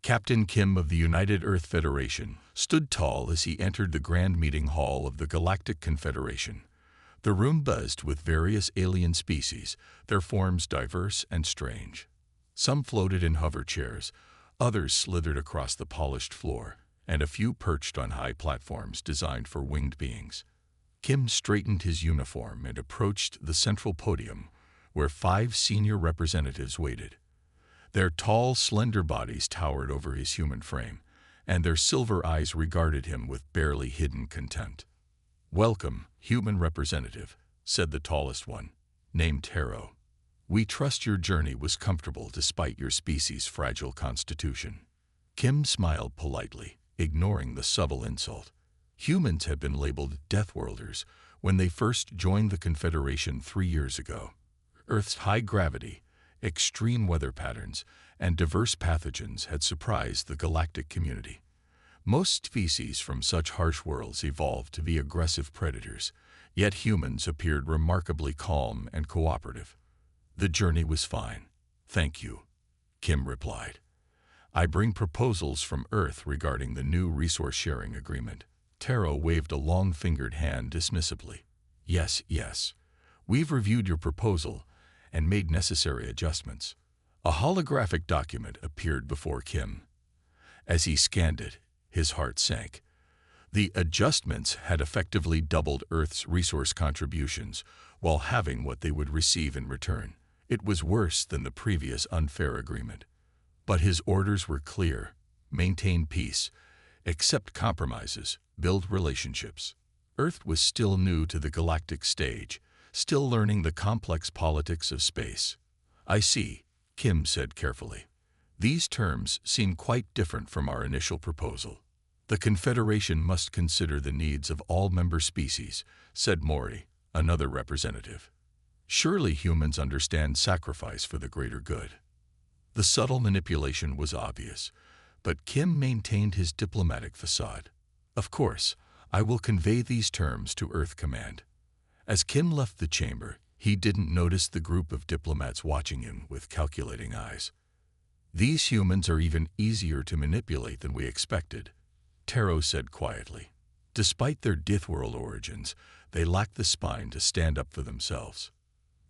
Captain Kim of the United Earth Federation stood tall as he entered the grand meeting hall of the Galactic Confederation. The room buzzed with various alien species, their forms diverse and strange. Some floated in hover chairs, others slithered across the polished floor, and a few perched on high platforms designed for winged beings. Kim straightened his uniform and approached the central podium, where 5 senior representatives waited. Their tall, slender bodies towered over his human frame, and their silver eyes regarded him with barely hidden contempt. "Welcome, human representative," said the tallest one, named Taro. "We trust your journey was comfortable despite your species' fragile constitution." Kim smiled politely, ignoring the subtle insult. Humans had been labeled Deathworlders when they first joined the Confederation 3 years ago. Earth's high gravity, extreme weather patterns, and diverse pathogens had surprised the galactic community. Most species from such harsh worlds evolved to be aggressive predators, yet humans appeared remarkably calm and cooperative. "The journey was fine, thank you," Kim replied. "I bring proposals from Earth regarding the new resource-sharing agreement." Taro waved a long-fingered hand dismissively. Yes. We've reviewed your proposal and made necessary adjustments." A holographic document appeared before Kim. As he scanned it, his heart sank. The adjustments had effectively doubled Earth's resource contributions while having what they would receive in return. It was worse than the previous unfair agreement. But his orders were clear: maintain peace, accept compromises, build relationships. Earth was still new to the galactic stage, still learning the complex politics of space. "I see," Kim said carefully. "These terms seem quite different from our initial proposal." "The Confederation must consider the needs of all member species," said Mori, another representative. "Surely humans understand sacrifice for the greater good." The subtle manipulation was obvious, but Kim maintained his diplomatic facade. "Of course, I will convey these terms to Earth Command." As Kim left the chamber, he didn't notice the group of diplomats watching him with calculating eyes. "These humans are even easier to manipulate than we expected," Taro said quietly. "Despite their Deathworld origins, they lack the spine to stand up for themselves."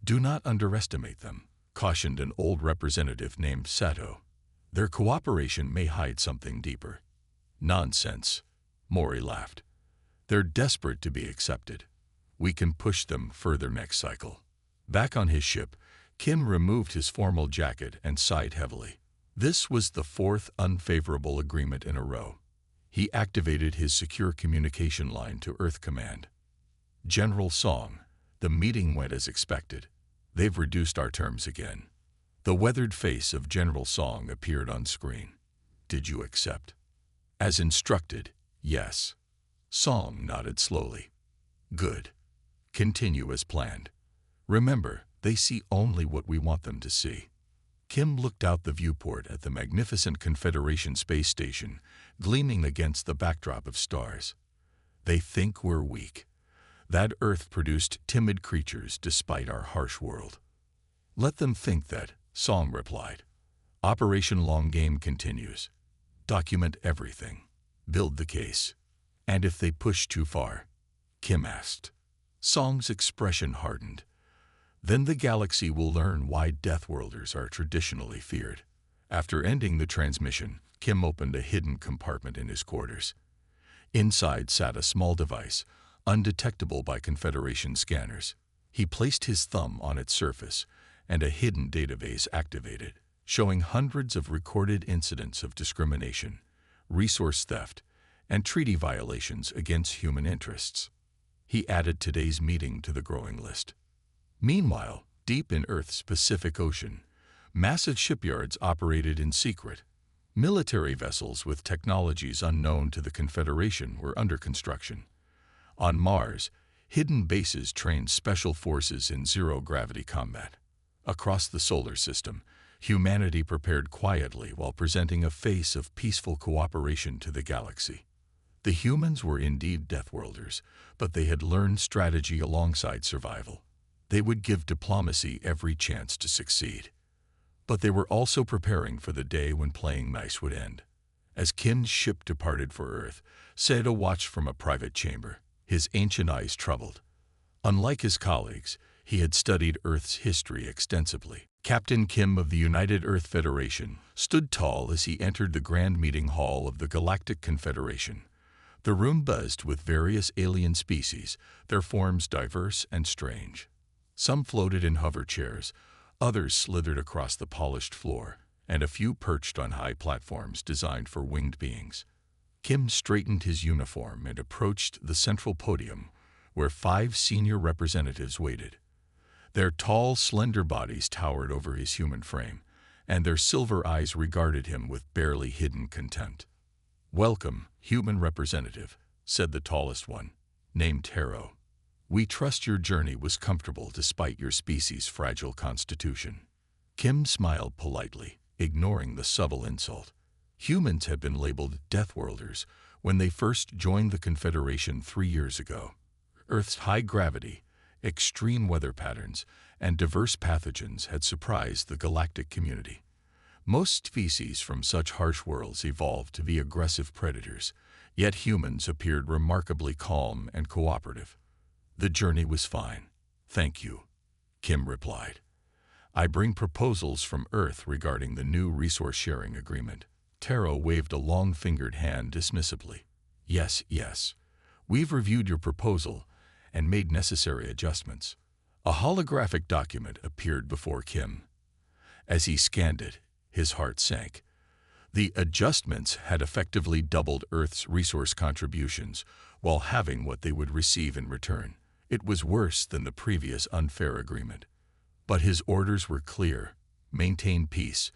"Do not underestimate them," cautioned an old representative named Sato. "Their cooperation may hide something deeper." "Nonsense," Mori laughed. "They're desperate to be accepted. We can push them further next cycle." Back on his ship, Kim removed his formal jacket and sighed heavily. This was the 4th unfavorable agreement in a row. He activated his secure communication line to Earth Command. "General Song, the meeting went as expected. They've reduced our terms again." The weathered face of General Song appeared on screen. "Did you accept?" "As instructed, yes." Song nodded slowly. "Good. Continue as planned. Remember, they see only what we want them to see." Kim looked out the viewport at the magnificent Confederation space station, gleaming against the backdrop of stars. "They think we're weak. That Earth produced timid creatures despite our harsh world." "Let them think that," Song replied. "Operation Long Game continues. Document everything. Build the case. And if they push too far?" Kim asked. Song's expression hardened. "Then the galaxy will learn why Deathworlders are traditionally feared." After ending the transmission, Kim opened a hidden compartment in his quarters. Inside sat a small device, undetectable by Confederation scanners. He placed his thumb on its surface, and a hidden database activated, showing hundreds of recorded incidents of discrimination, resource theft, and treaty violations against human interests. He added today's meeting to the growing list. Meanwhile, deep in Earth's Pacific Ocean, massive shipyards operated in secret. Military vessels with technologies unknown to the Confederation were under construction. On Mars, hidden bases trained special forces in zero-gravity combat. Across the solar system, humanity prepared quietly while presenting a face of peaceful cooperation to the galaxy. The humans were indeed Deathworlders, but they had learned strategy alongside survival. They would give diplomacy every chance to succeed. But they were also preparing for the day when playing nice would end. As Kim's ship departed for Earth, Sato watched from a private chamber, his ancient eyes troubled. Unlike his colleagues, he had studied Earth's history extensively. Captain Kim of the United Earth Federation stood tall as he entered the grand meeting hall of the Galactic Confederation. The room buzzed with various alien species, their forms diverse and strange. Some floated in hover chairs, others slithered across the polished floor, and a few perched on high platforms designed for winged beings. Kim straightened his uniform and approached the central podium, where 5 senior representatives waited. Their tall, slender bodies towered over his human frame, and their silver eyes regarded him with barely hidden contempt. "Welcome, human representative," said the tallest one, named Taro. "We trust your journey was comfortable despite your species' fragile constitution." Kim smiled politely, ignoring the subtle insult. Humans had been labeled Deathworlders when they first joined the Confederation 3 years ago. Earth's high gravity, extreme weather patterns, and diverse pathogens had surprised the galactic community. Most species from such harsh worlds evolved to be aggressive predators, yet humans appeared remarkably calm and cooperative. "The journey was fine, thank you," Kim replied. "I bring proposals from Earth regarding the new resource-sharing agreement." Taro waved a long-fingered hand dismissively. Yes. We've reviewed your proposal and made necessary adjustments." A holographic document appeared before Kim. As he scanned it, his heart sank. The adjustments had effectively doubled Earth's resource contributions while having what they would receive in return. It was worse than the previous unfair agreement. But his orders were clear: maintain peace,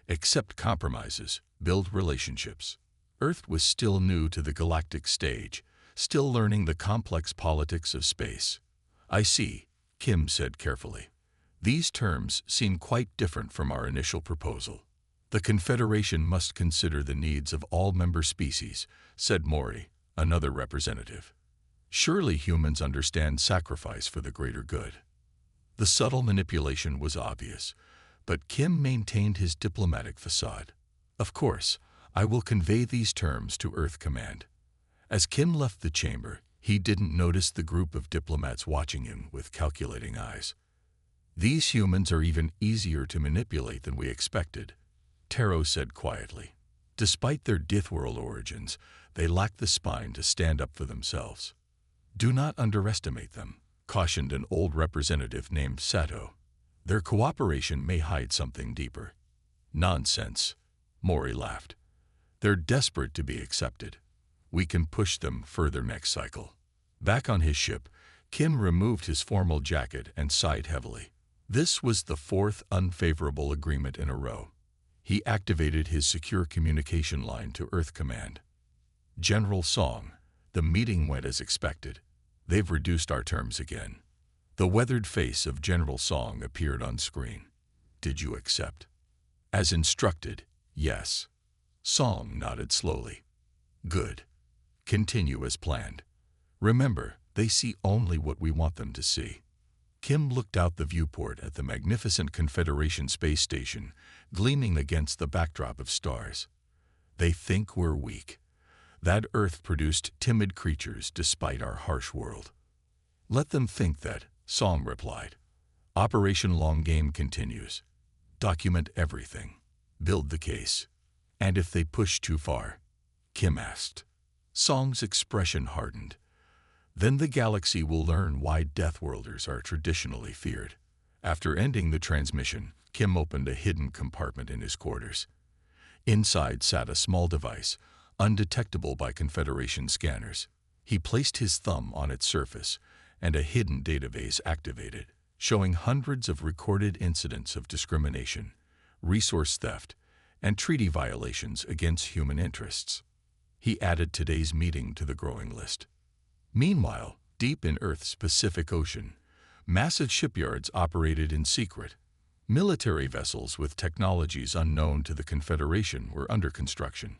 accept compromises, build relationships. Earth was still new to the galactic stage, still learning the complex politics of space. "I see," Kim said carefully. "These terms seem quite different from our initial proposal." "The Confederation must consider the needs of all member species," said Mori, another representative. "Surely humans understand sacrifice for the greater good." The subtle manipulation was obvious, but Kim maintained his diplomatic facade. "Of course, I will convey these terms to Earth Command." As Kim left the chamber, he didn't notice the group of diplomats watching him with calculating eyes. "These humans are even easier to manipulate than we expected," Taro said quietly. "Despite their Deathworld origins, they lack the spine to stand up for themselves." "Do not underestimate them," cautioned an old representative named Sato. "Their cooperation may hide something deeper." "Nonsense," Mori laughed. "They're desperate to be accepted. We can push them further next cycle." Back on his ship, Kim removed his formal jacket and sighed heavily. This was the 4th unfavorable agreement in a row. He activated his secure communication line to Earth Command. "General Song, the meeting went as expected. They've reduced our terms again." The weathered face of General Song appeared on screen. "Did you accept?" "As instructed, yes." Song nodded slowly. "Good. Continue as planned. Remember, they see only what we want them to see." Kim looked out the viewport at the magnificent Confederation space station, gleaming against the backdrop of stars. "They think we're weak. That Earth produced timid creatures despite our harsh world." "Let them think that," Song replied. "Operation Long Game continues. Document everything. Build the case. And if they push too far?" Kim asked. Song's expression hardened. "Then the galaxy will learn why Deathworlders are traditionally feared." After ending the transmission, Kim opened a hidden compartment in his quarters. Inside sat a small device, undetectable by Confederation scanners. He placed his thumb on its surface, and a hidden database activated, showing hundreds of recorded incidents of discrimination, resource theft, and treaty violations against human interests. He added today's meeting to the growing list. Meanwhile, deep in Earth's Pacific Ocean, massive shipyards operated in secret. Military vessels with technologies unknown to the Confederation were under construction.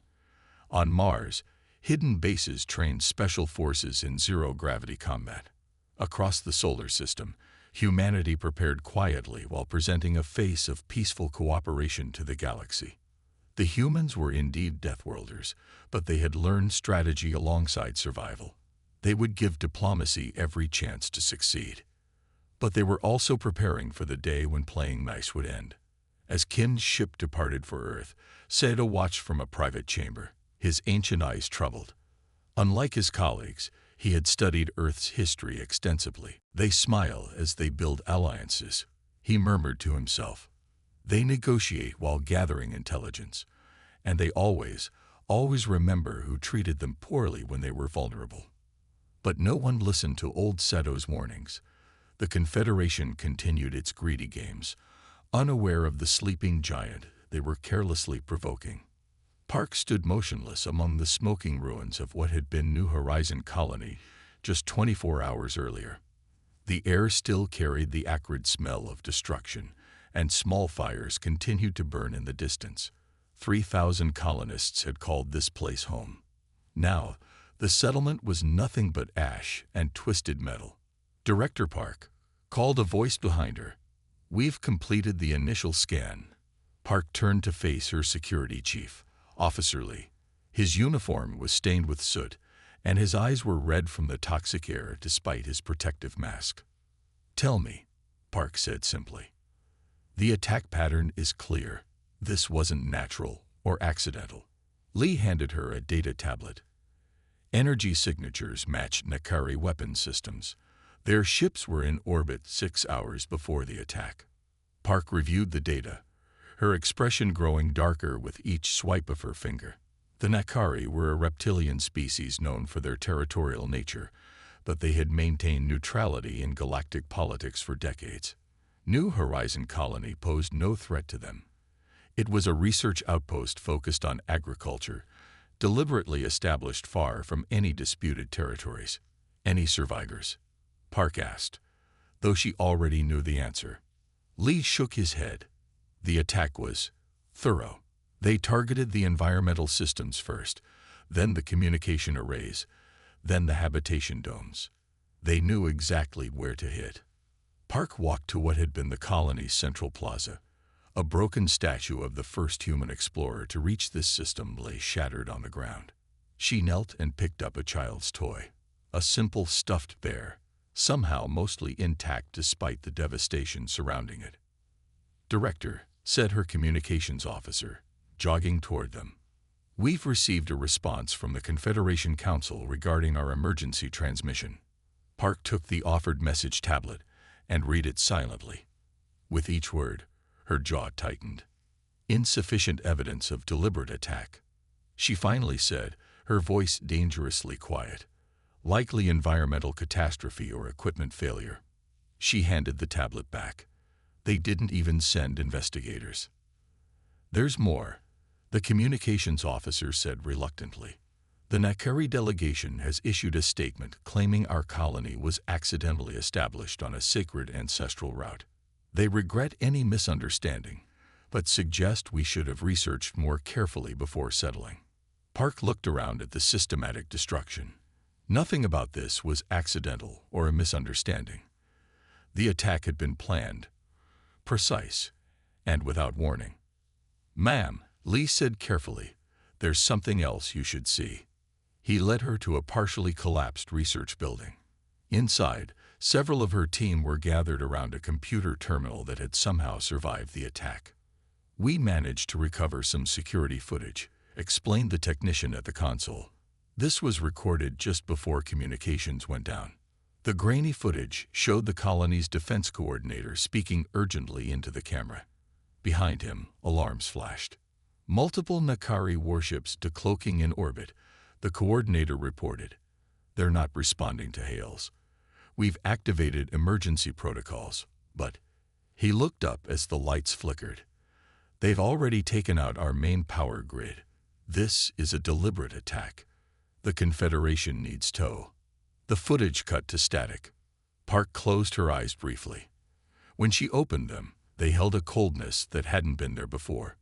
On Mars, hidden bases trained special forces in zero-gravity combat. Across the solar system, Humanity prepared quietly while presenting a face of peaceful cooperation to the galaxy. The humans were indeed Deathworlders, but they had learned strategy alongside survival. They would give diplomacy every chance to succeed. But they were also preparing for the day when playing nice would end. As Kim's ship departed for Earth, Sato watched from a private chamber, his ancient eyes troubled. Unlike his colleagues, he had studied Earth's history extensively. They smile as they build alliances, he murmured to himself. They negotiate while gathering intelligence, and they always remember who treated them poorly when they were vulnerable. But no one listened to old Sato's warnings. The Confederation continued its greedy games, unaware of the sleeping giant they were carelessly provoking. Park stood motionless among the smoking ruins of what had been New Horizon Colony just 24 hours earlier. The air still carried the acrid smell of destruction, and small fires continued to burn in the distance. 3,000 colonists had called this place home. Now, the settlement was nothing but ash and twisted metal. "Director Park," called a voice behind her. "We've completed the initial scan." Park turned to face her security chief, Officer Lee. His uniform was stained with soot, and his eyes were red from the toxic air despite his protective mask. "Tell me," Park said simply. "The attack pattern is clear. This wasn't natural or accidental." Lee handed her a data tablet. Energy signatures matched Nakari weapon systems. Their ships were in orbit 6 hours before the attack. Park reviewed the data, her expression growing darker with each swipe of her finger. The Nakari were a reptilian species known for their territorial nature, but they had maintained neutrality in galactic politics for decades. New Horizon Colony posed no threat to them. It was a research outpost focused on agriculture, deliberately established far from any disputed territories. "Any survivors?" Park asked, though she already knew the answer. Lee shook his head. The attack was thorough. They targeted the environmental systems first, then the communication arrays, then the habitation domes. They knew exactly where to hit. Park walked to what had been the colony's central plaza. A broken statue of the first human explorer to reach this system lay shattered on the ground. She knelt and picked up a child's toy, a simple stuffed bear, somehow mostly intact despite the devastation surrounding it. "Director," said her communications officer, jogging toward them. "We've received a response from the Confederation Council regarding our emergency transmission." Park took the offered message tablet and read it silently. With each word, her jaw tightened. Insufficient evidence of deliberate attack. She finally said, her voice dangerously quiet. "Likely environmental catastrophe or equipment failure." She handed the tablet back. They didn't even send investigators. "There's more," the communications officer said reluctantly. "The Nakari delegation has issued a statement claiming our colony was accidentally established on a sacred ancestral route. They regret any misunderstanding, but suggest we should have researched more carefully before settling." Park looked around at the systematic destruction. Nothing about this was accidental or a misunderstanding. The attack had been planned, precise, and without warning. "Ma'am," Lee said carefully, "there's something else you should see." He led her to a partially collapsed research building. Inside, several of her team were gathered around a computer terminal that had somehow survived the attack. "We managed to recover some security footage," explained the technician at the console. "This was recorded just before communications went down." The grainy footage showed the colony's defense coordinator speaking urgently into the camera. Behind him, alarms flashed. "Multiple Nakari warships decloaking in orbit," the coordinator reported. "They're not responding to hails. We've activated emergency protocols, but..." He looked up as the lights flickered. "They've already taken out our main power grid. This is a deliberate attack. The Confederation needs tow." The footage cut to static. Park closed her eyes briefly. When she opened them, they held a coldness that hadn't been there before.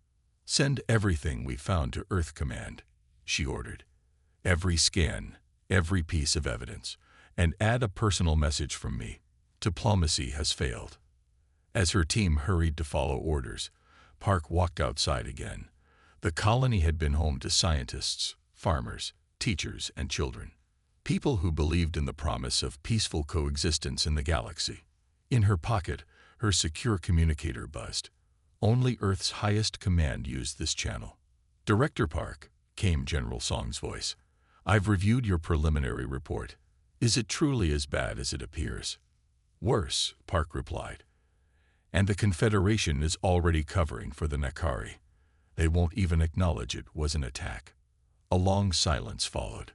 "Send everything we found to Earth Command," she ordered. "Every scan, every piece of evidence, and add a personal message from me. Diplomacy has failed. As her team hurried to follow orders, Park walked outside again. The colony had been home to scientists, farmers, teachers, and children. People who believed in the promise of peaceful coexistence in the galaxy. In her pocket, her secure communicator buzzed. Only Earth's highest command used this channel. "Director Park," came General Song's voice. "I've reviewed your preliminary report. Is it truly as bad as it appears?" "Worse," Park replied. "And the Confederation is already covering for the Nakari. They won't even acknowledge it was an attack." A long silence followed.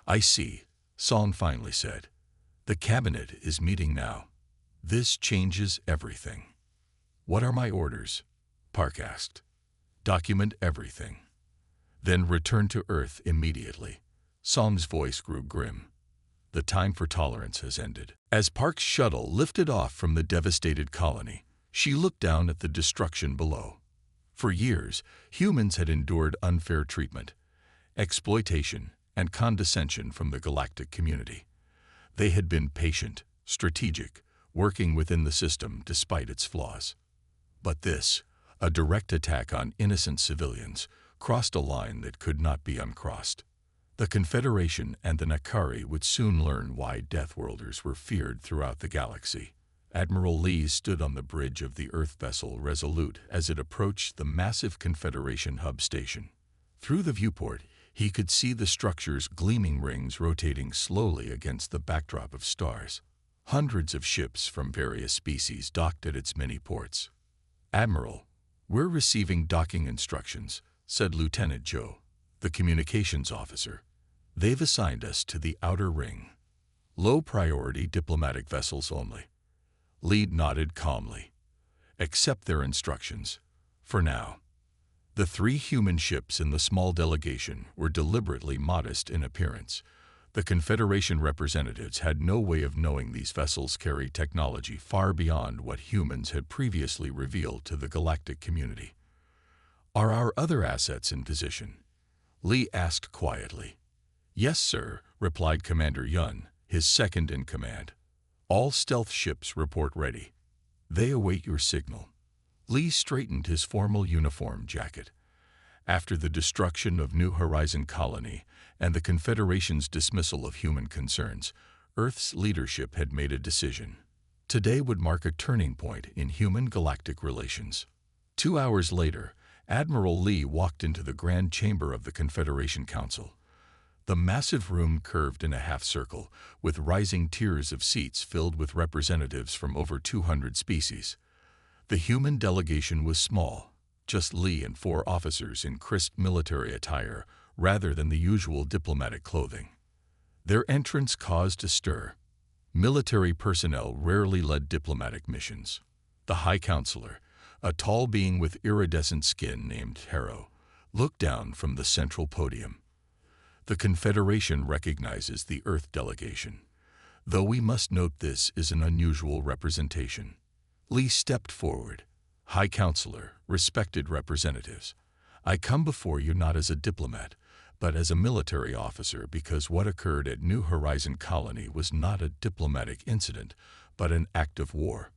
"I see," Song finally said. "The cabinet is meeting now. This changes everything." "What are my orders?" Park asked. "Document everything. Then return to Earth immediately." Song's voice grew grim. "The time for tolerance has ended." As Park's shuttle lifted off from the devastated colony, she looked down at the destruction below. For years, humans had endured unfair treatment, exploitation, and condescension from the galactic community. They had been patient, strategic, working within the system despite its flaws. But this, a direct attack on innocent civilians, crossed a line that could not be uncrossed. The Confederation and the Nakari would soon learn why Deathworlders were feared throughout the galaxy. Admiral Lee stood on the bridge of the Earth vessel Resolute as it approached the massive Confederation hub station. Through the viewport, he could see the structure's gleaming rings rotating slowly against the backdrop of stars. Hundreds of ships from various species docked at its many ports. "Admiral, we're receiving docking instructions," said Lieutenant Joe, the communications officer. "They've assigned us to the outer ring. Low-priority diplomatic vessels only." Lee nodded calmly. "Accept their instructions. For now." The 3 human ships in the small delegation were deliberately modest in appearance. The Confederation representatives had no way of knowing these vessels carry technology far beyond what humans had previously revealed to the galactic community. "Are our other assets in position?" Lee asked quietly. "Yes, sir," replied Commander Yun, his second in command. "All stealth ships report ready. They await your signal." Lee straightened his formal uniform jacket. After the destruction of New Horizon Colony and the Confederation's dismissal of human concerns, Earth's leadership had made a decision. Today would mark a turning point in human-galactic relations. 2 hours later, Admiral Lee walked into the Grand Chamber of the Confederation Council. The massive room curved in a half-circle, with rising tiers of seats filled with representatives from over 200 species. The human delegation was small, just Lee and 4 officers in crisp military attire rather than the usual diplomatic clothing. Their entrance caused a stir. Military personnel rarely led diplomatic missions. The High Counselor, a tall being with iridescent skin named Harrow, looked down from the central podium. "The Confederation recognizes the Earth delegation, though we must note this is an unusual representation." Lee stepped forward. "High Counselor, respected representatives, I come before you not as a diplomat, but as a military officer because what occurred at New Horizon Colony was not a diplomatic incident, but an act of war."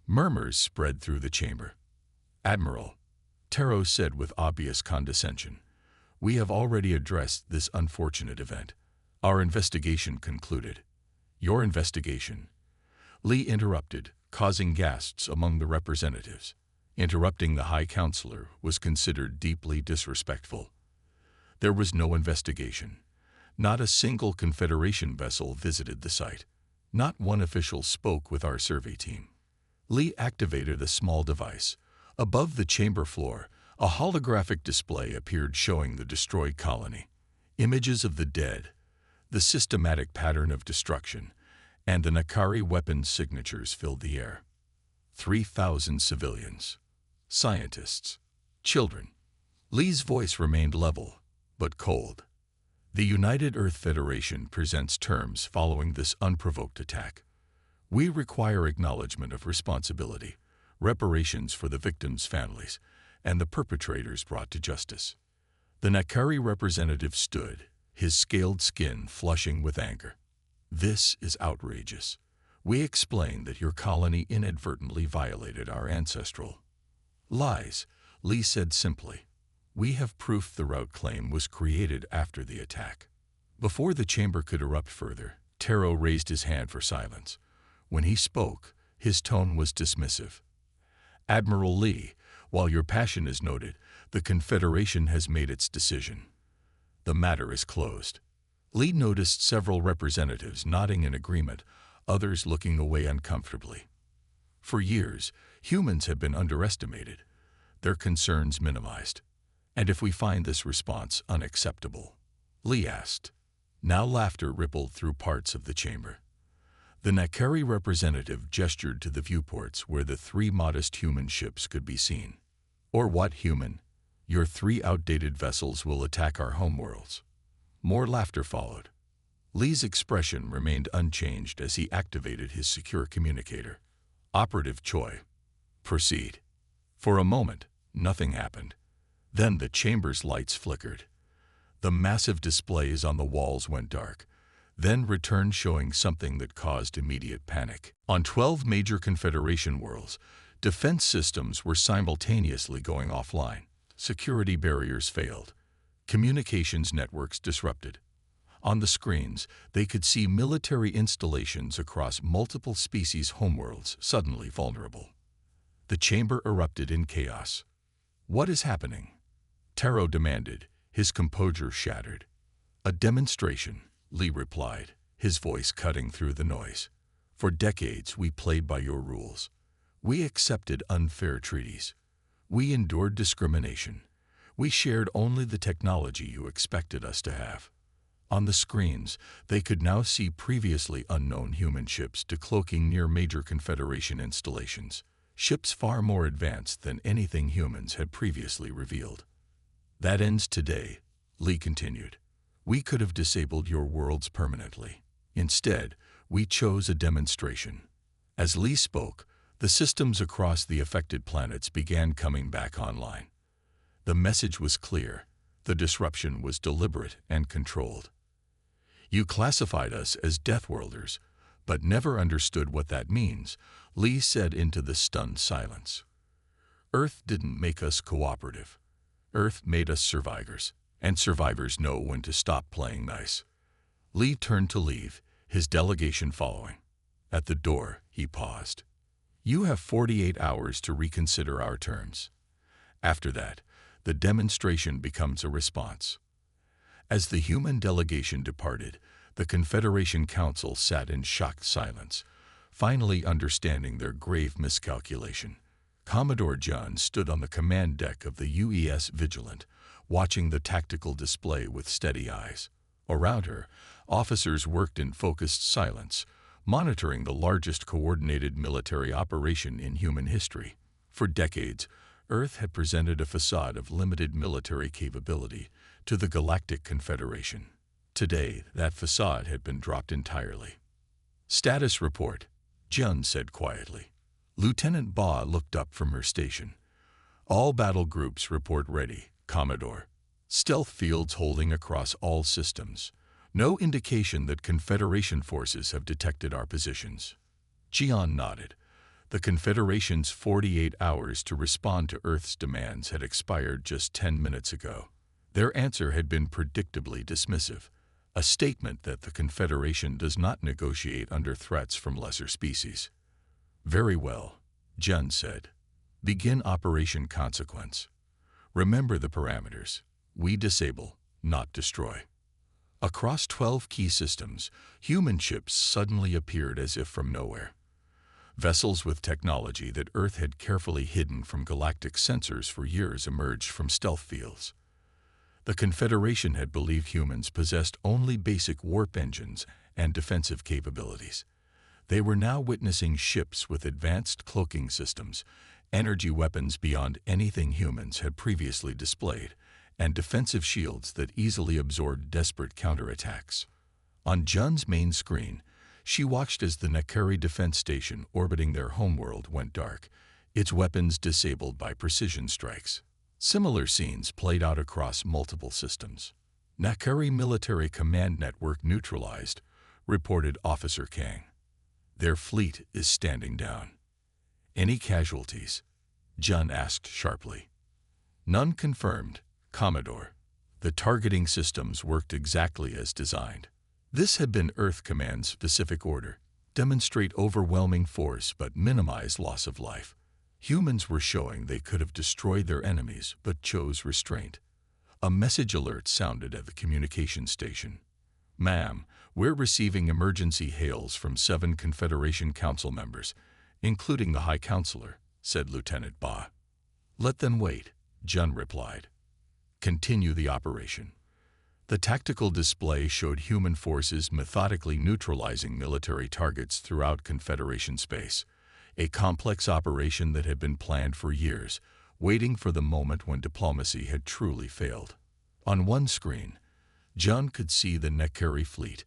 Murmurs spread through the chamber. "Admiral," Taro said with obvious condescension, "we have already addressed this unfortunate event. Our investigation concluded." "Your investigation?" Lee interrupted, causing gasps among the representatives. Interrupting the High Counselor was considered deeply disrespectful. There was no investigation. Not a single Confederation vessel visited the site. Not one official spoke with our survey team. Lee activated a small device. Above the chamber floor, a holographic display appeared showing the destroyed colony. Images of the dead, the systematic pattern of destruction, and the Nakari weapons signatures filled the air. 3,000 civilians, scientists, children. Lee's voice remained level, but cold. "The United Earth Federation presents terms following this unprovoked attack. We require acknowledgement of responsibility, reparations for the victims' families, and the perpetrators brought to justice." The Nakari representative stood, his scaled skin flushing with anger. "This is outrageous. We explained that your colony inadvertently violated our ancestral lies, Lee said simply. We have proof the route claim was created after the attack. Before the chamber could erupt further, Taro raised his hand for silence. When he spoke, his tone was dismissive. Admiral Lee, while your passion is noted, the Confederation has made its decision. The matter is closed. Lee noticed several representatives nodding in agreement, others looking away uncomfortably. For years, humans have been underestimated, their concerns minimized. And if we find this response unacceptable? Lee asked. Now laughter rippled through parts of the chamber. The Nakari representative gestured to the viewports where the 3 modest human ships could be seen. Or what human? Your 3 outdated vessels will attack our homeworlds. More laughter followed. Lee's expression remained unchanged as he activated his secure communicator. Operative Choi. Proceed. For a moment, nothing happened. Then the chamber's lights flickered. The massive displays on the walls went dark, then returned showing something that caused immediate panic. On 12 major Confederation worlds, defense systems were simultaneously going offline. Security barriers failed. Communications networks disrupted. On the screens, they could see military installations across multiple species' homeworlds suddenly vulnerable. The chamber erupted in chaos. What is happening? Taro demanded, his composure shattered. A demonstration, Lee replied, his voice cutting through the noise. For decades, we played by your rules. We accepted unfair treaties. We endured discrimination. We shared only the technology you expected us to have. On the screens, they could now see previously unknown human ships decloaking near major Confederation installations, ships far more advanced than anything humans had previously revealed. That ends today, Lee continued. We could have disabled your worlds permanently. Instead, we chose a demonstration. As Lee spoke, the systems across the affected planets began coming back online. The message was clear. The disruption was deliberate and controlled. You classified us as Deathworlders, but never understood what that means, Lee said into the stunned silence. Earth didn't make us cooperative. Earth made us survivors, and survivors know when to stop playing nice. Lee turned to leave, his delegation following. At the door, he paused. You have 48 hours to reconsider our terms. After that, the demonstration becomes a response. As the human delegation departed, the Confederation Council sat in shocked silence, finally understanding their grave miscalculation. Commodore John stood on the command deck of the UES Vigilant, watching the tactical display with steady eyes. Around her, officers worked in focused silence, monitoring the largest coordinated military operation in human history. For decades, Earth had presented a facade of limited military capability to the Galactic Confederation. Today, that facade had been dropped entirely. Status report, Jun said quietly. Lieutenant Ba looked up from her station. All battle groups report ready, Commodore. Stealth fields holding across all systems. No indication that Confederation forces have detected our positions. Jian nodded. The Confederation's 48 hours to respond to Earth's demands had expired just 10 minutes ago. Their answer had been predictably dismissive, a statement that the Confederation does not negotiate under threats from lesser species. Very well, Jun said. Begin Operation Consequence. Remember the parameters. We disable, not destroy. Across 12 key systems, human ships suddenly appeared as if from nowhere. Vessels with technology that Earth had carefully hidden from galactic sensors for years emerged from stealth fields. The Confederation had believed humans possessed only basic warp engines and defensive capabilities. They were now witnessing ships with advanced cloaking systems, energy weapons beyond anything humans had previously displayed, and defensive shields that easily absorbed desperate counterattacks. On Jun's main screen, she watched as the Nakari defense station orbiting their homeworld went dark, its weapons disabled by precision strikes. Similar scenes played out across multiple systems. Nakari military command network neutralized, reported Officer Kang. Their fleet is standing down. Any casualties? Jun asked sharply. None confirmed, Commodore. The targeting systems worked exactly as designed. This had been Earth Command's specific order. Demonstrate overwhelming force but minimize loss of life. Humans were showing they could have destroyed their enemies but chose restraint. A message alert sounded at the communication station. Ma'am, we're receiving emergency hails from 7 Confederation Council members, including the High Counselor, said Lieutenant Ba. Let them wait, Jun replied. Continue the operation. The tactical display showed human forces methodically neutralizing military targets throughout Confederation space, a complex operation that had been planned for years, waiting for the moment when diplomacy had truly failed. On one screen, Jun could see the Nekari fleet,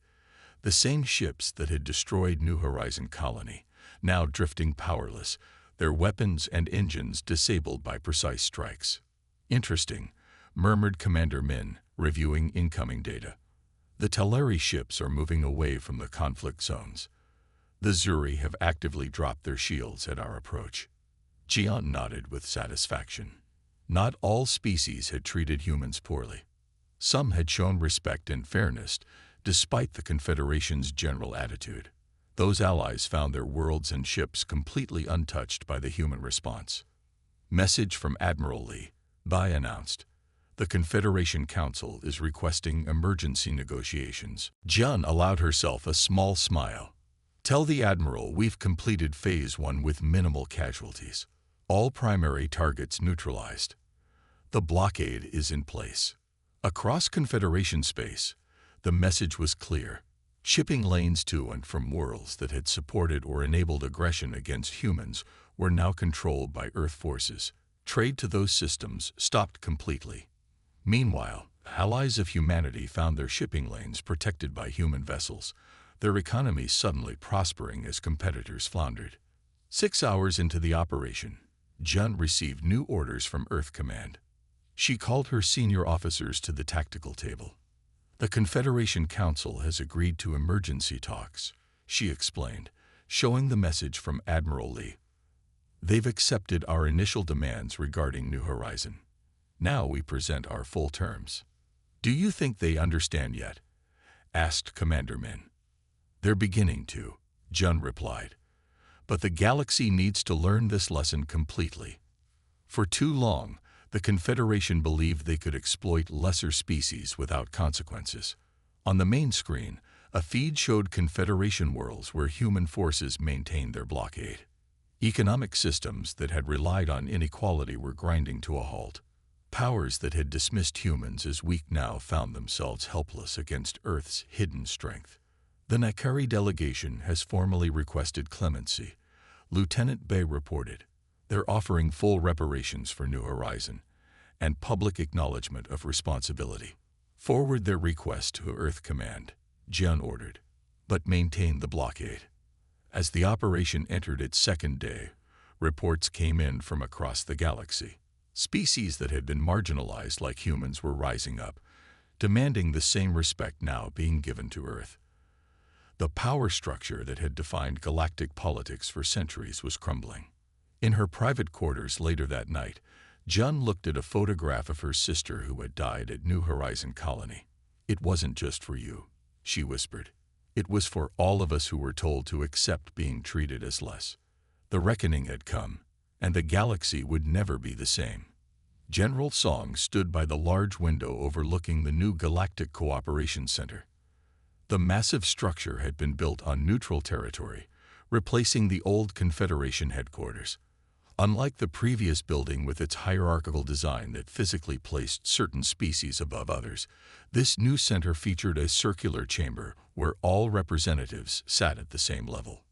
the same ships that had destroyed New Horizon Colony, now drifting powerless, their weapons and engines disabled by precise strikes. Interesting, murmured Commander Min, reviewing incoming data. The Teleri ships are moving away from the conflict zones. The Zuri have actively dropped their shields at our approach. Jian nodded with satisfaction. Not all species had treated humans poorly. Some had shown respect and fairness, despite the Confederation's general attitude. Those allies found their worlds and ships completely untouched by the human response. Message from Admiral Lee, Bai announced. The Confederation Council is requesting emergency negotiations. Jun allowed herself a small smile. Tell the Admiral we've completed Phase 1 with minimal casualties. All primary targets neutralized. The blockade is in place. Across Confederation space, the message was clear. Shipping lanes to and from worlds that had supported or enabled aggression against humans were now controlled by Earth forces. Trade to those systems stopped completely. Meanwhile, allies of humanity found their shipping lanes protected by human vessels, their economies suddenly prospering as competitors floundered. 6 hours into the operation, Jun received new orders from Earth Command. She called her senior officers to the tactical table. The Confederation Council has agreed to emergency talks, she explained, showing the message from Admiral Lee. They've accepted our initial demands regarding New Horizon. Now we present our full terms. Do you think they understand yet? Asked Commander Min. They're beginning to, Jun replied. But the galaxy needs to learn this lesson completely. For too long, the Confederation believed they could exploit lesser species without consequences. On the main screen, a feed showed Confederation worlds where human forces maintained their blockade. Economic systems that had relied on inequality were grinding to a halt. Powers that had dismissed humans as weak now found themselves helpless against Earth's hidden strength. The Nekari delegation has formally requested clemency, Lieutenant Bay reported. They're offering full reparations for New Horizon and public acknowledgement of responsibility. Forward their request to Earth Command, Jian ordered, but maintain the blockade. As the operation entered its second day, reports came in from across the galaxy. Species that had been marginalized like humans were rising up, demanding the same respect now being given to Earth. The power structure that had defined galactic politics for centuries was crumbling. In her private quarters later that night, Jun looked at a photograph of her sister who had died at New Horizon Colony. It wasn't just for you, she whispered. It was for all of us who were told to accept being treated as less. The reckoning had come, and the galaxy would never be the same. General Song stood by the large window overlooking the new Galactic Cooperation Center. The massive structure had been built on neutral territory, replacing the old Confederation headquarters. Unlike the previous building with its hierarchical design that physically placed certain species above others, this new center featured a circular chamber where all representatives sat at the same level.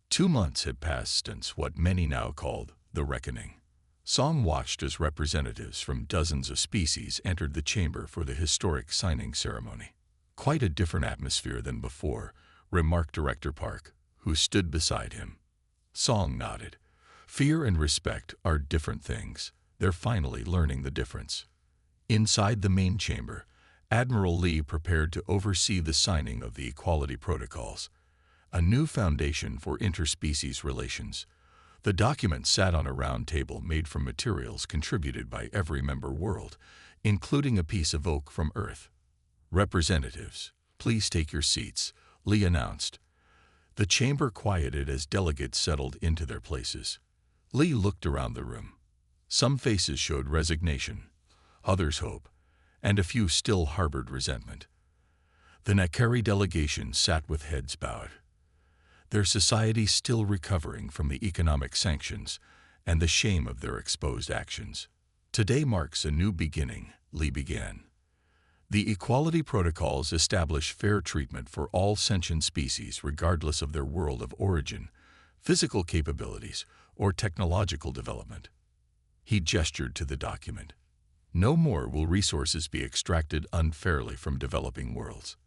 2 months had passed since what many now called the Reckoning. Song watched as representatives from dozens of species entered the chamber for the historic signing ceremony. Quite a different atmosphere than before, remarked Director Park, who stood beside him. Song nodded. Fear and respect are different things. They're finally learning the difference. Inside the main chamber, Admiral Lee prepared to oversee the signing of the equality protocols. a new foundation for interspecies relations. The document sat on a round table made from materials contributed by every member world, including a piece of oak from Earth. "Representatives, please take your seats," Lee announced. The chamber quieted as delegates settled into their places. Lee looked around the room. Some faces showed resignation, others hope, and a few still harbored resentment. The Nakari delegation sat with heads bowed. Their society still recovering from the economic sanctions and the shame of their exposed actions. "Today marks a new beginning," Lee began. "The equality protocols establish fair treatment for all sentient species regardless of their world of origin, physical capabilities, or technological development." He gestured to the document. "No more will resources be extracted unfairly from developing worlds.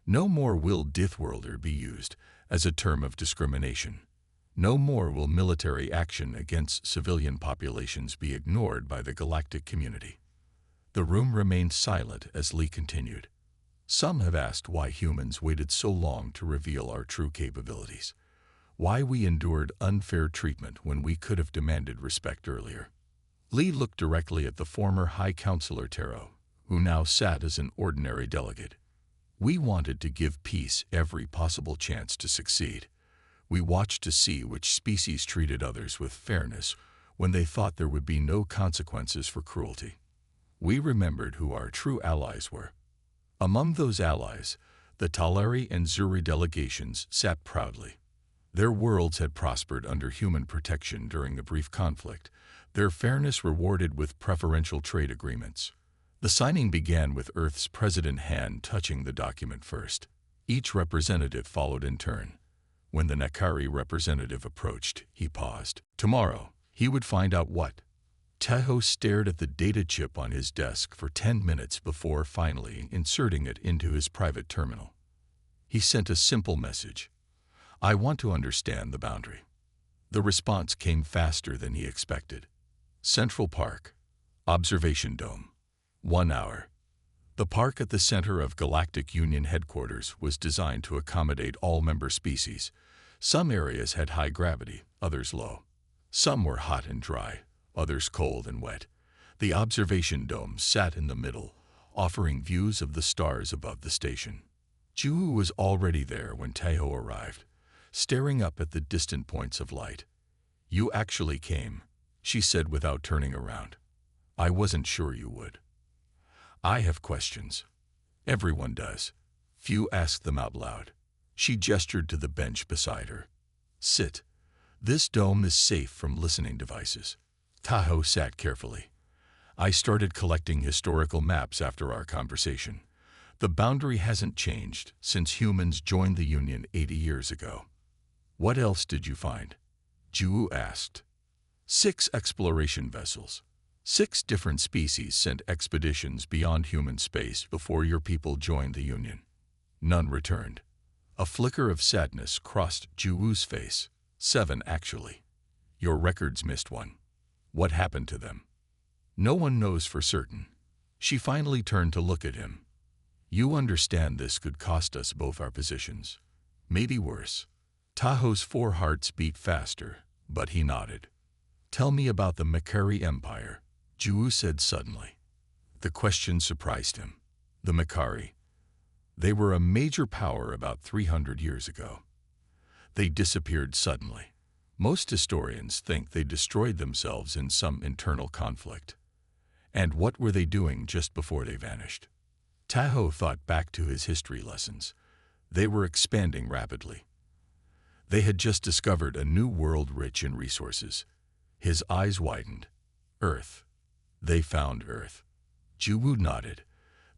No more will Deathworlder be used as a term of discrimination. No more will military action against civilian populations be ignored by the galactic community." The room remained silent as Lee continued. "Some have asked why humans waited so long to reveal our true capabilities, why we endured unfair treatment when we could have demanded respect earlier." Lee looked directly at the former High Counselor Taro, who now sat as an ordinary delegate. "We wanted to give peace every possible chance to succeed. We watched to see which species treated others with fairness when they thought there would be no consequences for cruelty. We remembered who our true allies were. Among those allies, the Taleri and Zuri delegations sat proudly. Their worlds had prospered under human protection during the brief conflict, their fairness rewarded with preferential trade agreements. The signing began with Earth's President hand touching the document first. Each representative followed in turn. When the Nakari representative approached, he paused. Tomorrow, he would find out what. Tahoe stared at the data chip on his desk for 10 minutes before finally inserting it into his private terminal. He sent a simple message. "I want to understand the boundary." The response came faster than he expected. "Central Park. Observation Dome. 1 hour." The park at the center of Galactic Union headquarters was designed to accommodate all member species. Some areas had high gravity, others low. Some were hot and dry, others cold and wet. The observation dome sat in the middle, offering views of the stars above the station. Juhu was already there when Tahoe arrived, staring up at the distant points of light. "You actually came," she said without turning around. "I wasn't sure you would." "I have questions." Everyone does. Few ask them out loud. She gestured to the bench beside her. "Sit. This dome is safe from listening devices." Tahoe sat carefully. "I started collecting historical maps after our conversation. The boundary hasn't changed since humans joined the Union 80 years ago." "What else did you find?" Juhu asked. 6 exploration vessels. 6 different species sent expeditions beyond human space before your people joined the Union. None returned. A flicker of sadness crossed Juwu's face. 7, actually. Your records missed one. What happened to them? No one knows for certain. She finally turned to look at him. "You understand this could cost us both our positions. Maybe worse." Tahoe's 4 hearts beat faster, but he nodded. "Tell me about the Makari Empire," Juwu said suddenly. The question surprised him. The Makari. They were a major power about 300 years ago. They disappeared suddenly. Most historians think they destroyed themselves in some internal conflict. And what were they doing just before they vanished? Tahoe thought back to his history lessons. They were expanding rapidly. They had just discovered a new world rich in resources. His eyes widened. Earth. They found Earth. Juwu nodded.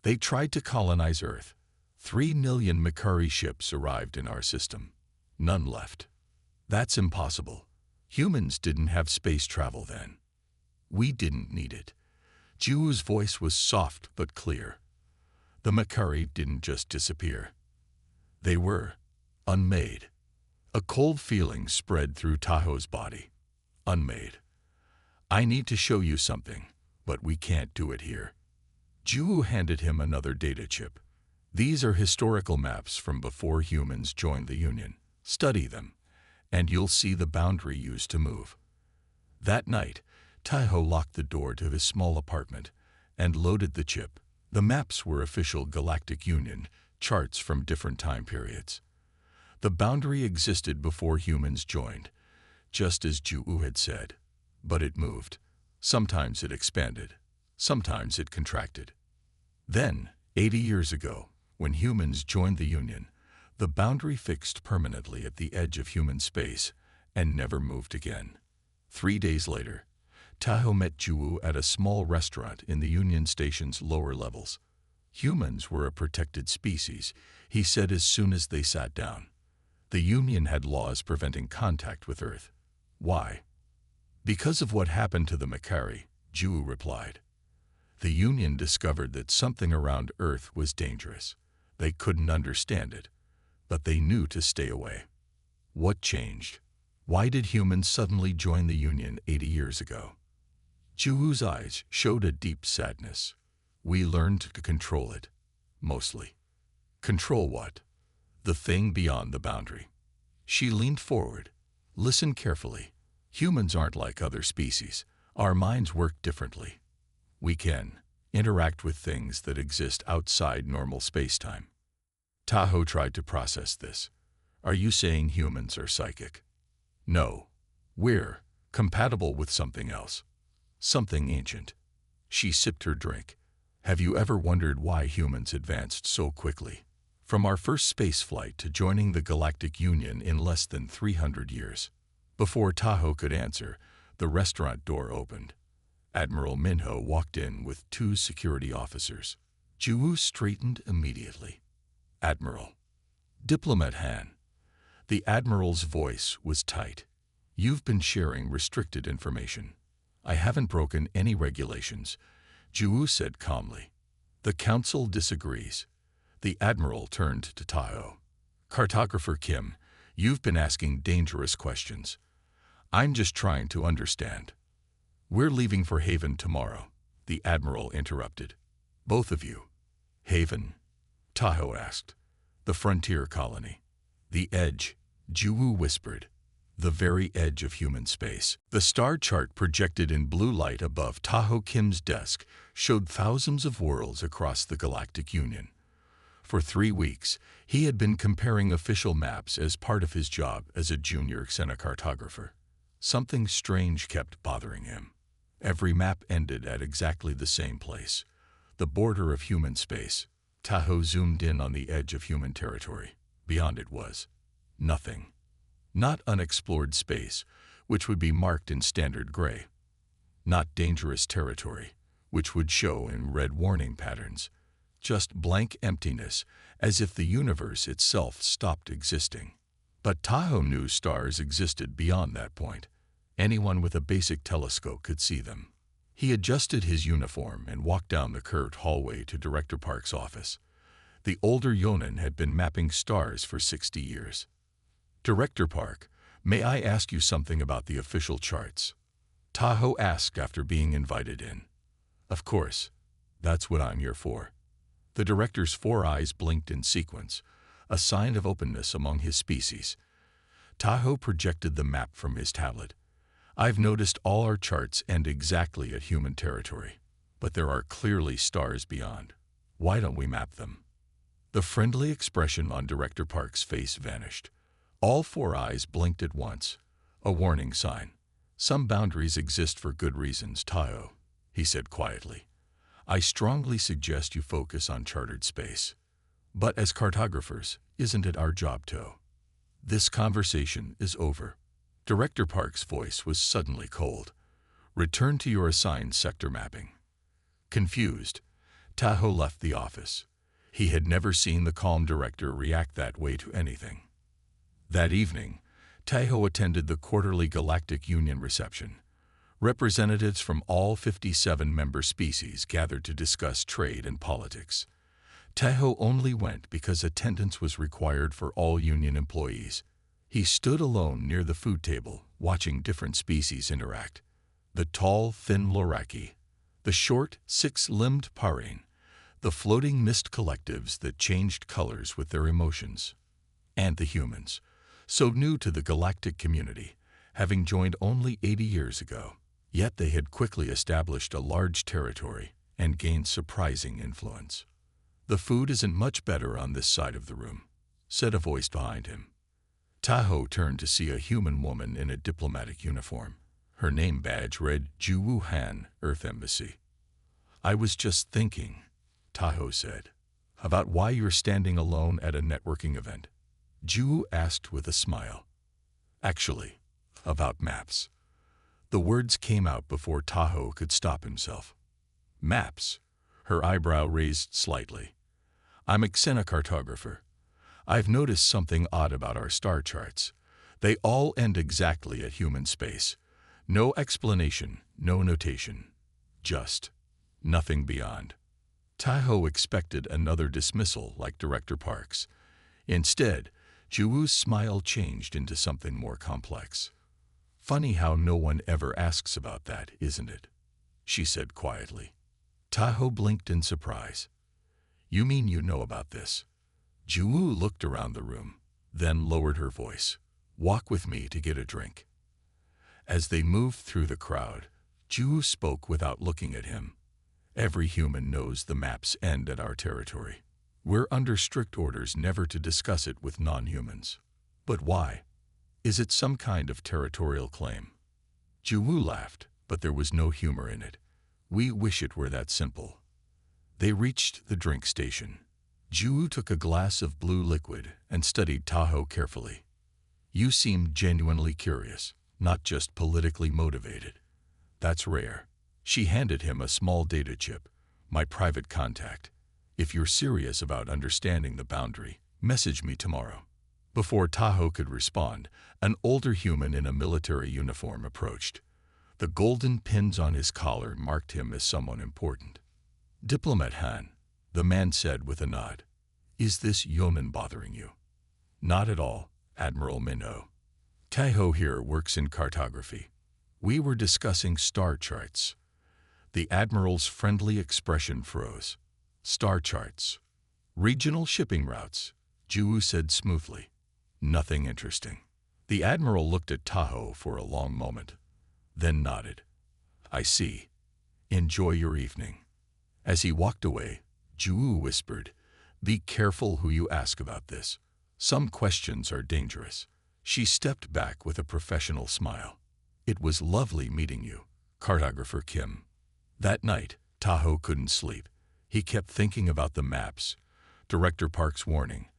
They tried to colonize Earth. 3 million Makari ships arrived in our system. None left. That's impossible. Humans didn't have space travel then. We didn't need it. Juwu's voice was soft but clear. The Makari didn't just disappear. They were unmade. A cold feeling spread through Tahoe's body. Unmade. "I need to show you something, but we can't do it here." Juwu handed him another data chip. "These are historical maps from before humans joined the Union. Study them, and you'll see the boundary used to move. That night, Taiho locked the door to his small apartment and loaded the chip. The maps were official Galactic Union charts from different time periods. The boundary existed before humans joined, just as Ju had said, but it moved. Sometimes it expanded, sometimes it contracted. Then, 80 years ago, when humans joined the Union, the boundary fixed permanently at the edge of human space and never moved again. 3 days later, Taiho met Ju at a small restaurant in the Union Station's lower levels. Humans were a protected species, he said as soon as they sat down. The Union had laws preventing contact with Earth. Why? Because of what happened to the Makari, Ju replied. The Union discovered that something around Earth was dangerous. They couldn't understand it, but they knew to stay away. What changed? Why did humans suddenly join the Union 80 years ago? Ju's eyes showed a deep sadness. We learned to control it, mostly. Control what? The thing beyond the boundary. She leaned forward. Listen carefully. Humans aren't like other species. Our minds work differently. We can interact with things that exist outside normal space-time. Taiho tried to process this. Are you saying humans are psychic? No. We're compatible with something else. Something ancient. She sipped her drink. Have you ever wondered why humans advanced so quickly? From our first space flight to joining the Galactic Union in less than 300 years. Before Taiho could answer, the restaurant door opened. Admiral Minho walked in with 2 security officers. Ju straightened immediately. Admiral. Diplomat Han. The Admiral's voice was tight. You've been sharing restricted information. I haven't broken any regulations, Ju said calmly. The Council disagrees. The Admiral turned to Taiho. Cartographer Kim, you've been asking dangerous questions. I'm just trying to understand. We're leaving for Haven tomorrow, the Admiral interrupted. Both of you. Haven? Taiho asked. The frontier colony. The edge, Ju whispered. The very edge of human space. The star chart projected in blue light above Taiho Kim's desk showed thousands of worlds across the Galactic Union. For 3 weeks, he had been comparing official maps as part of his job as a junior xenocartographer. Something strange kept bothering him. Every map ended at exactly the same place, the border of human space. Taiho zoomed in on the edge of human territory. Beyond it was nothing. Not unexplored space, which would be marked in standard gray. Not dangerous territory, which would show in red warning patterns. Just blank emptiness, as if the universe itself stopped existing. But Taiho knew stars existed beyond that point. Anyone with a basic telescope could see them. He adjusted his uniform and walked down the curved hallway to Director Park's office. The older Yonan had been mapping stars for 60 years. Director Park, may I ask you something about the official charts? Taiho asked after being invited in. Of course. That's what I'm here for. The director's 4 eyes blinked in sequence, a sign of openness among his species. Taiho projected the map from his tablet. I've noticed all our charts end exactly at human territory, but there are clearly stars beyond. Why don't we map them? The friendly expression on Director Park's face vanished. All 4 eyes blinked at once, a warning sign. Some boundaries exist for good reasons, Taiho, he said quietly. I strongly suggest you focus on chartered space. But as cartographers, isn't it our job to? This conversation is over. Director Park's voice was suddenly cold. Return to your assigned sector mapping. Confused, Taiho left the office. He had never seen the calm director react that way to anything. That evening, Taiho attended the quarterly Galactic Union reception. Representatives from all 57 member species gathered to discuss trade and politics. Taiho only went because attendance was required for all Union employees. He stood alone near the food table, watching different species interact. The tall, thin Loraki, the short, 6-limbed Parine, the floating mist collectives that changed colors with their emotions, and the humans, so new to the galactic community, having joined only 80 years ago. Yet they had quickly established a large territory and gained surprising influence. "The food isn't much better on this side of the room," said a voice behind him. Tahoe turned to see a human woman in a diplomatic uniform. Her name badge read Juwu Han, Earth Embassy. "I was just thinking," Tahoe said, "about why you're standing alone at a networking event." Juwu asked with a smile. "Actually, about maps." The words came out before Tahoe could stop himself. "Maps?" Her eyebrow raised slightly. "I'm a xenocartographer. I've noticed something odd about our star charts. They all end exactly at human space. No explanation, no notation. Just nothing beyond." Tahoe expected another dismissal like Director Parks. Instead, Juwu's smile changed into something more complex. "Funny how no one ever asks about that, isn't it?" she said quietly. Tahoe blinked in surprise. "You mean you know about this?" Juwu looked around the room, then lowered her voice. "Walk with me to get a drink." As they moved through the crowd, Juwu spoke without looking at him. "Every human knows the maps end at our territory. We're under strict orders never to discuss it with non-humans. But why? Is it some kind of territorial claim?" Juwu laughed, but there was no humor in it. "We wish it were that simple." They reached the drink station. Juwu took a glass of blue liquid and studied Tahoe carefully. "You seem genuinely curious, not just politically motivated. That's rare." She handed him a small data chip. "My private contact. If you're serious about understanding the boundary, message me tomorrow." Before Tahoe could respond, an older human in a military uniform approached. The golden pins on his collar marked him as someone important. "Diplomat Han," the man said with a nod. "Is this yeoman bothering you?" "Not at all, Admiral Minho. Tahoe here works in cartography. We were discussing star charts." The Admiral's friendly expression froze. "Star charts. Regional shipping routes," Juwu said smoothly. "Nothing interesting." The Admiral looked at Tahoe for a long moment, then nodded. "I see. Enjoy your evening." As he walked away, Juwu whispered, "Be careful who you ask about this. Some questions are dangerous." She stepped back with a professional smile. "It was lovely meeting you, Cartographer Kim." That night, Tahoe couldn't sleep. He kept thinking about the maps, Director Park's warning,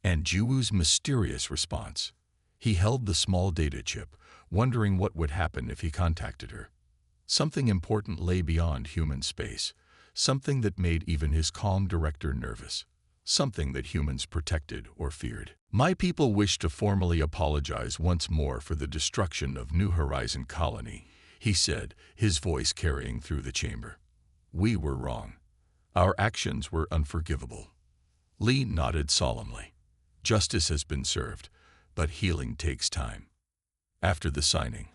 and Juwu's mysterious response. He held the small data chip, wondering what would happen if he contacted her. Something important lay beyond human space, something that made even his calm director nervous, something that humans protected or feared. "My people wish to formally apologize once more for the destruction of New Horizon Colony," he said, his voice carrying through the chamber. "We were wrong. Our actions were unforgivable." Lee nodded solemnly. "Justice has been served, but healing takes time." After the signing,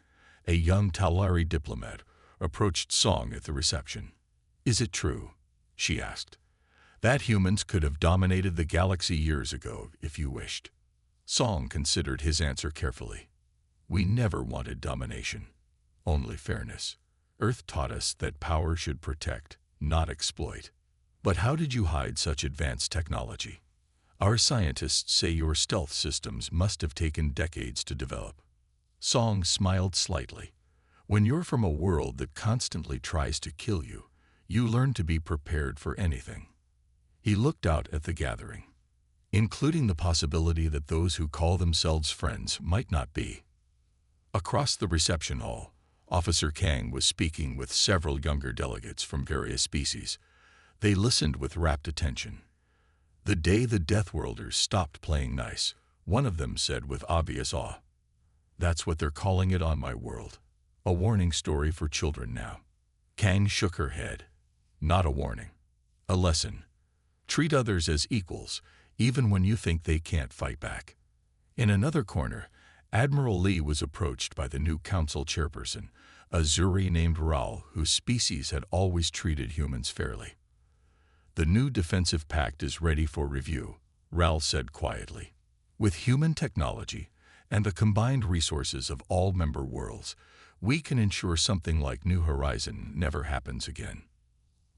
a young Talari diplomat approached Song at the reception. "Is it true?" she asked. "That humans could have dominated the galaxy years ago if you wished?" Song considered his answer carefully. "We never wanted domination, only fairness. Earth taught us that power should protect, not exploit." "But how did you hide such advanced technology? Our scientists say your stealth systems must have taken decades to develop." Song smiled slightly. "When you're from a world that constantly tries to kill you, you learn to be prepared for anything." He looked out at the gathering, including the possibility that those who call themselves friends might not be. Across the reception hall, Officer Kang was speaking with several younger delegates from various species. They listened with rapt attention. "The day the Deathworlders stopped playing nice," one of them said with obvious awe. "That's what they're calling it on my world. A warning story for children now." Kang shook her head. "Not a warning. A lesson. Treat others as equals, even when you think they can't fight back." In another corner, Admiral Lee was approached by the new council chairperson, a Zuri named Raul, whose species had always treated humans fairly. "The new defensive pact is ready for review," Raul said quietly. "With human technology, and the combined resources of all member worlds, we can ensure something like New Horizon never happens again.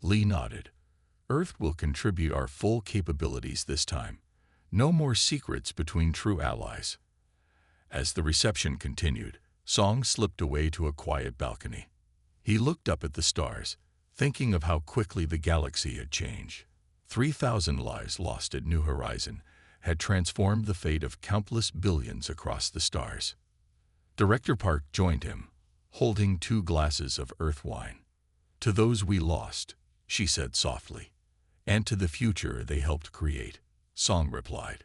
Lee nodded. Earth will contribute our full capabilities this time. No more secrets between true allies. As the reception continued, Song slipped away to a quiet balcony. He looked up at the stars, thinking of how quickly the galaxy had changed. 3,000 lives lost at New Horizon had transformed the fate of countless billions across the stars. Director Park joined him, holding 2 glasses of Earth wine. "To those we lost," she said softly. "And to the future they helped create," Song replied.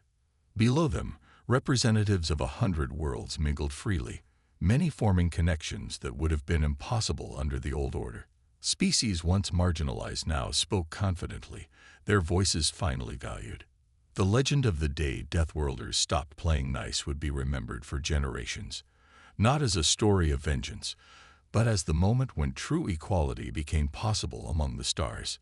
Below them, representatives of 100 worlds mingled freely, many forming connections that would have been impossible under the old order. Species once marginalized now spoke confidently, their voices finally valued. The legend of the day Deathworlders stopped playing nice would be remembered for generations, not as a story of vengeance, but as the moment when true equality became possible among the stars.